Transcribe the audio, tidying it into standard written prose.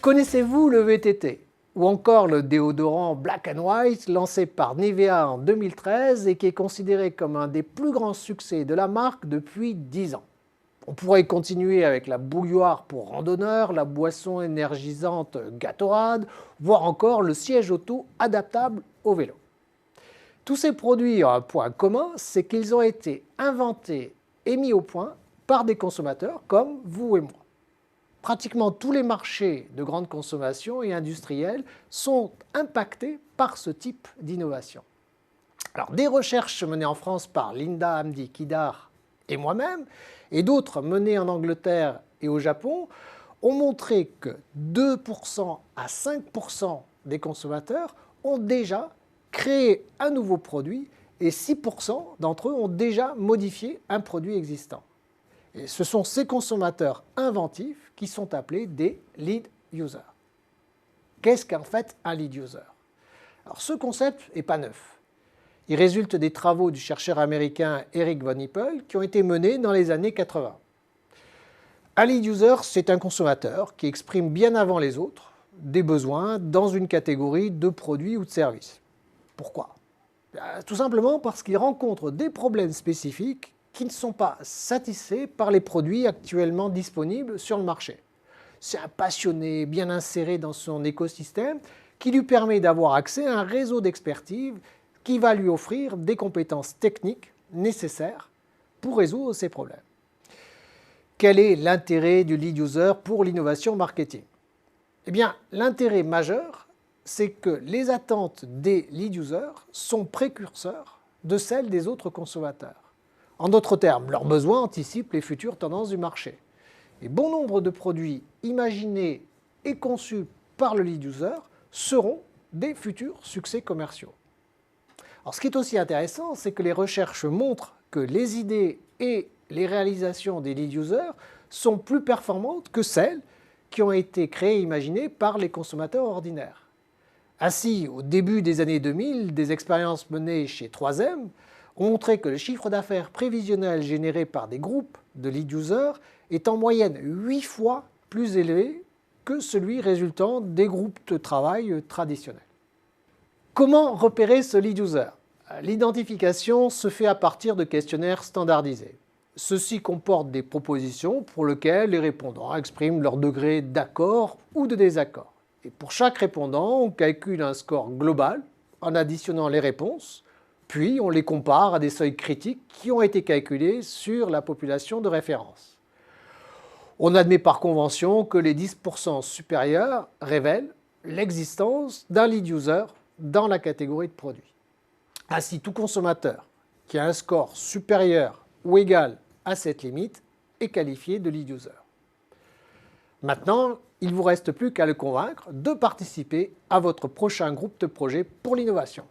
Connaissez-vous le VTT ou encore le déodorant Black and White lancé par Nivea en 2013 et qui est considéré comme un des plus grands succès de la marque depuis 10 ans. On pourrait continuer avec la bouilloire pour randonneurs, la boisson énergisante Gatorade, voire encore le siège auto adaptable au vélo. Tous ces produits ont un point commun, c'est qu'ils ont été inventés et mis au point par des consommateurs comme vous et moi. Pratiquement tous les marchés de grande consommation et industriels sont impactés par ce type d'innovation. Alors, des recherches menées en France par Linda Hamdi Kidar et moi-même, et d'autres menées en Angleterre et au Japon, ont montré que 2% à 5% des consommateurs ont déjà créé un nouveau produit et 6% d'entre eux ont déjà modifié un produit existant. Et ce sont ces consommateurs inventifs qui sont appelés des lead users. Qu'est-ce qu'en fait un lead user? Alors ce concept n'est pas neuf. Il résulte des travaux du chercheur américain Eric Von Hippel qui ont été menés dans les années 80. Un lead user, c'est un consommateur qui exprime bien avant les autres des besoins dans une catégorie de produits ou de services. Pourquoi? Tout simplement parce qu'il rencontre des problèmes spécifiques qui ne sont pas satisfaits par les produits actuellement disponibles sur le marché. C'est un passionné bien inséré dans son écosystème qui lui permet d'avoir accès à un réseau d'expertise qui va lui offrir des compétences techniques nécessaires pour résoudre ces problèmes. Quel est l'intérêt du lead user pour l'innovation marketing? Eh bien, l'intérêt majeur, c'est que les attentes des lead users sont précurseurs de celles des autres consommateurs. En d'autres termes, leurs besoins anticipent les futures tendances du marché. Et bon nombre de produits imaginés et conçus par le lead user seront des futurs succès commerciaux. Alors, ce qui est aussi intéressant, c'est que les recherches montrent que les idées et les réalisations des lead users sont plus performantes que celles qui ont été créées et imaginées par les consommateurs ordinaires. Ainsi, au début des années 2000, des expériences menées chez 3M ont montré que le chiffre d'affaires prévisionnel généré par des groupes de lead users est en moyenne 8 fois plus élevé que celui résultant des groupes de travail traditionnels. Comment repérer ce lead user? L'identification se fait à partir de questionnaires standardisés. Ceux-ci comportent des propositions pour lesquelles les répondants expriment leur degré d'accord ou de désaccord. Et pour chaque répondant, on calcule un score global en additionnant les réponses, puis on les compare à des seuils critiques qui ont été calculés sur la population de référence. On admet par convention que les 10% supérieurs révèlent l'existence d'un lead user dans la catégorie de produits. Ainsi, tout consommateur qui a un score supérieur ou égal à cette limite est qualifié de lead user. Maintenant, il ne vous reste plus qu'à le convaincre de participer à votre prochain groupe de projet pour l'innovation.